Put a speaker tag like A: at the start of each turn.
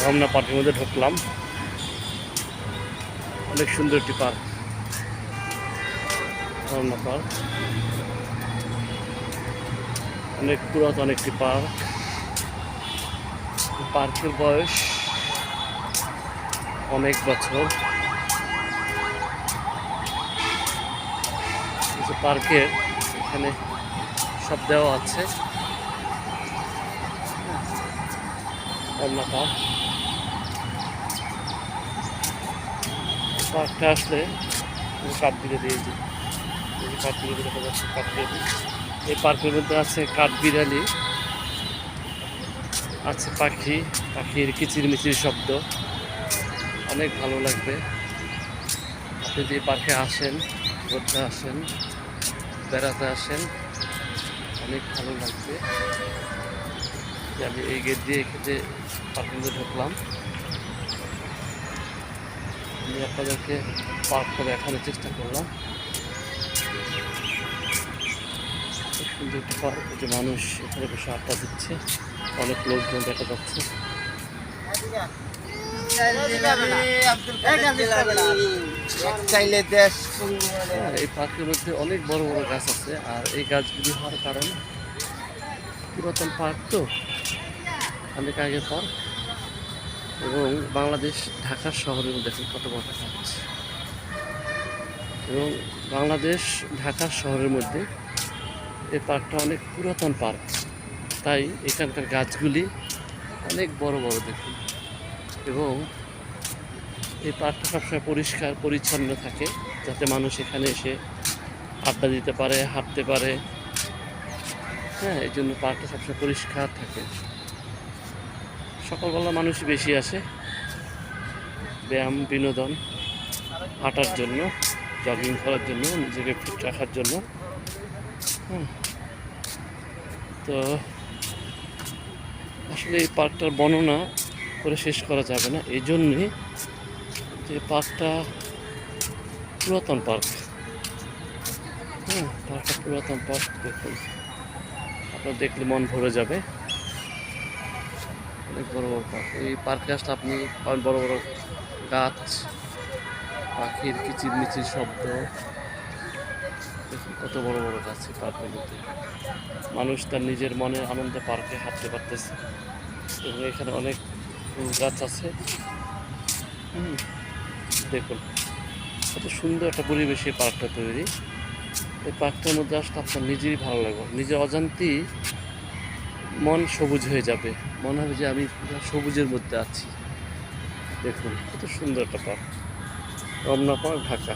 A: রমনা পার্কের মধ্যে ঢুকলাম। অনেক সুন্দর একটি পার্ক, রমনা পার্ক। অনেক পুরাতন একটি পার্ক। পার্কের বয়স অনেক বছর। পার্কের এখানে সব দেওয়া আছে। রমনা পার্ক, পার্কটা আসলে কাঠবিড়ালি, এই কাঠবিড়ালি দেখা যাচ্ছে, কাঠবিড়ালি। এই পার্কের মধ্যে আছে কাঠবিড়ালি, আছে পাখি, পাখির কিচিরমিচির শব্দ। অনেক ভালো লাগবে। আপনি যদি পার্কে আসেন, ঘুরতে আসেন, বেড়াতে আসেন, অনেক ভালো লাগবে। আমি এই গেট দিয়ে খেতে পার্কের মধ্যে ঢুকলাম। আমি আপনাদেরকে পার্কটা দেখানোর চেষ্টা করলাম। খুব সুন্দর একটি পার্ক, যে মানুষ এখানে বসে আড্ডা দিচ্ছে, অনেক লোকজন দেখা যাচ্ছে। এই পার্কের মধ্যে অনেক বড় বড় গাছ আছে, আর এই গাছগুলি হওয়ার কারণে পুরাতন পার্ক তো, অনেক আগের পার্ক। এবং বাংলাদেশ ঢাকা শহরের মধ্যে দেখুন কত বড় গাছ। এবং বাংলাদেশ ঢাকা শহরের মধ্যে এই পার্কটা অনেক পুরাতন পার্ক, তাই এখানকার গাছগুলি অনেক বড় বড় দেখুন। এবং এই পার্কটা সবসময় পরিষ্কার পরিচ্ছন্ন থাকে, যাতে মানুষ এখানে এসে আড্ডা দিতে পারে, হাঁটতে পারে। হ্যাঁ, এই জন্য পার্কটা সবসময় পরিষ্কার থাকে। সকালবেলা মানুষ বেশি আসে ব্যায়াম, বিনোদন, হাঁটার জন্য, জগিং করার জন্য, নিজেকে ফিট রাখার জন্য। তো আসলে এই পার্কটার বর্ণনা করে শেষ করা যাবে না, এই জন্যে যে পার্কটা পুরাতন পার্ক। পার্কটা পুরাতন পার্ক দেখুন, আপনার দেখলে মন ভরে যাবে। অনেক বড় বড় পার্ক। এই পার্কে আসলে আপনি পাবেন বড় বড় গাছ, পাখির কিচিরমিচির শব্দ। দেখুন কত বড় বড় গাছ এই পার্কের মধ্যে। মানুষ তার নিজের মনে আনন্দে পার্কে হাঁটতে পারতেছে। এবং এখানে অনেক ফুল গাছ আছে। দেখুন কত সুন্দর একটা পরিবেশে পার্কটা তৈরি। এই পার্কটার মধ্যে আসলে আপনার নিজেরই ভালো লাগবে, নিজের অজান্তেই মন সবুজ হয়ে যাবে, মনে হবে যে আমি সবুজের মধ্যে আছি। দেখুন কত সুন্দর একটা পার্ক, রমনা পার্ক, ঢাকা।